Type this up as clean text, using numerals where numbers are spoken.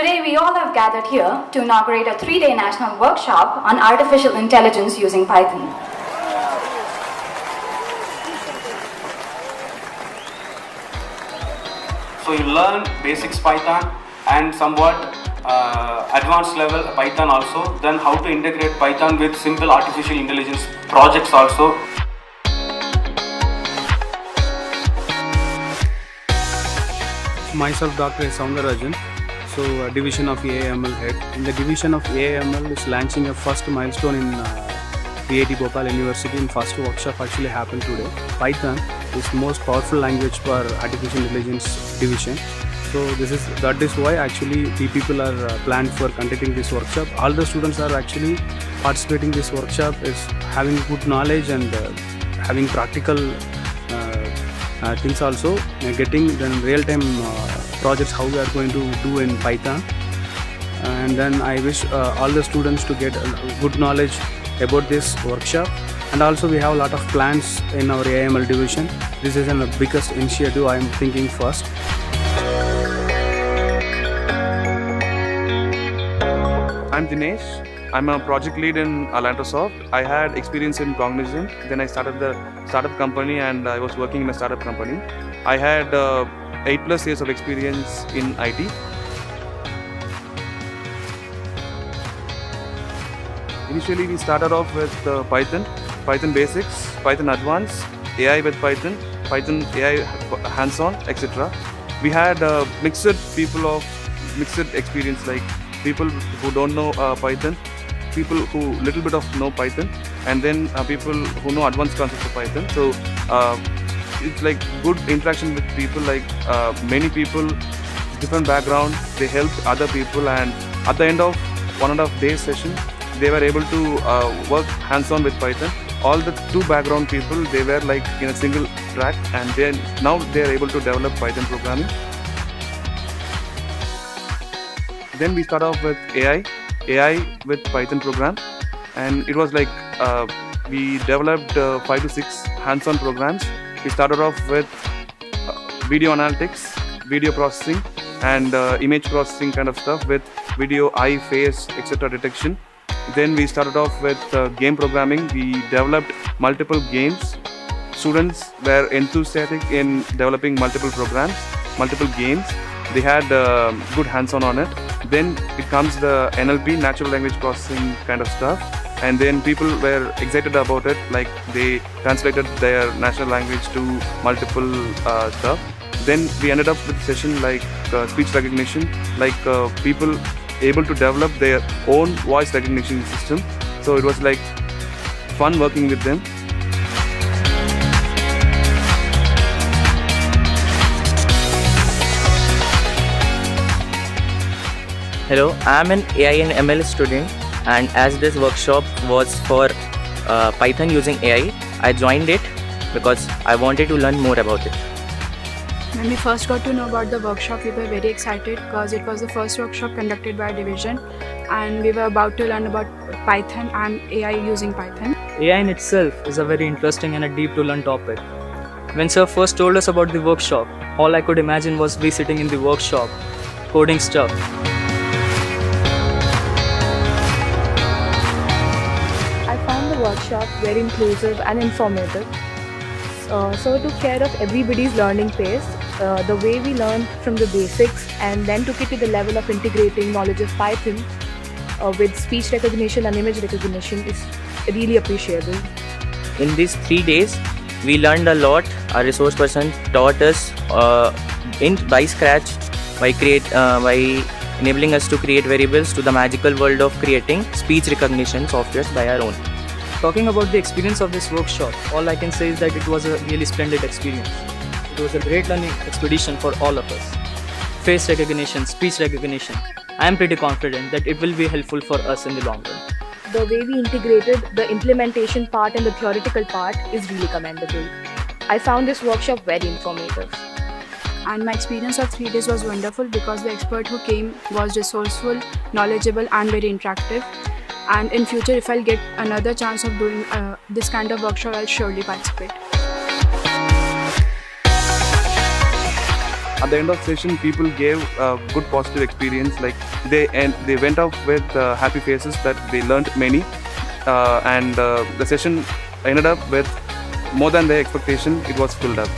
Today we all have gathered here to inaugurate a 3-day national workshop on artificial intelligence using Python. So you learn basics Python and somewhat advanced level Python also, then how to integrate Python with simple artificial intelligence projects also. Myself, Dr. Soundarajan, so division of AIML head. In the division of AIML is launching a first milestone in IIT Bhopal University. In first workshop actually happened today. Python is most powerful language for artificial intelligence division. So that is why actually the people are planned for conducting this workshop. All the students are actually participating in this workshop is having good knowledge and having practical things also, getting the real-time projects how we are going to do in Python. And then I wish all the students to get good knowledge about this workshop. And also we have a lot of plans in our AIML division. This is the biggest initiative I am thinking first. I'm Dinesh. I'm a project lead in Alantosoft. I had experience in Cognizant. Then I started the startup company and I was working in a startup company. I had 8+ years of experience in IT. Initially, we started off with Python, Python basics, Python advanced, AI with Python, Python AI hands-on, etc. We had mixed experience, like people who don't know Python, people who little bit of know Python, and then people who know advanced concepts of Python. So it's like good interaction with people, like many people, different background, they helped other people, and at the end of 1.5 day session, they were able to work hands-on with Python. All the 2 background people, they were like in a single track, and then now they are able to develop Python programming. Then we start off with AI with Python program, and it was like we developed 5 to 6 hands-on programs. We started off with video analytics, video processing, and image processing kind of stuff with video, eye, face, etc. detection. Then we started off with game programming. We developed multiple games. Students were enthusiastic in developing multiple programs, multiple games. They had good hands-on on it. Then it comes the NLP, natural language processing kind of stuff, and then people were excited about it, like they translated their natural language to multiple stuff. Then we ended up with session like speech recognition, like people able to develop their own voice recognition system. So it was like fun working with them. Hello, I'm an AI and ML student, and as this workshop was for Python using AI, I joined it because I wanted to learn more about it. When we first got to know about the workshop, we were very excited because it was the first workshop conducted by our division, and we were about to learn about Python and AI using Python. AI in itself is a very interesting and a deep to learn topic. When sir first told us about the workshop, all I could imagine was we sitting in the workshop, coding stuff. I found the workshop very inclusive and informative. So it took care of everybody's learning pace. The way we learned from the basics and then took it to the level of integrating knowledge of Python with speech recognition and image recognition is really appreciable. In these 3 days, we learned a lot. Our resource person taught us by scratch by enabling us to create variables to the magical world of creating speech recognition softwares by our own. Talking about the experience of this workshop, all I can say is that it was a really splendid experience. It was a great learning expedition for all of us. Face recognition, speech recognition. I am pretty confident that it will be helpful for us in the long run. The way we integrated the implementation part and the theoretical part is really commendable. I found this workshop very informative. And my experience of 3 days was wonderful because the expert who came was resourceful, knowledgeable and very interactive. And in future, if I'll get another chance of doing this kind of workshop, I'll surely participate. At the end of session, people gave a good positive experience. Like they went out with happy faces that they learned many, and the session ended up with more than their expectation. It was filled up.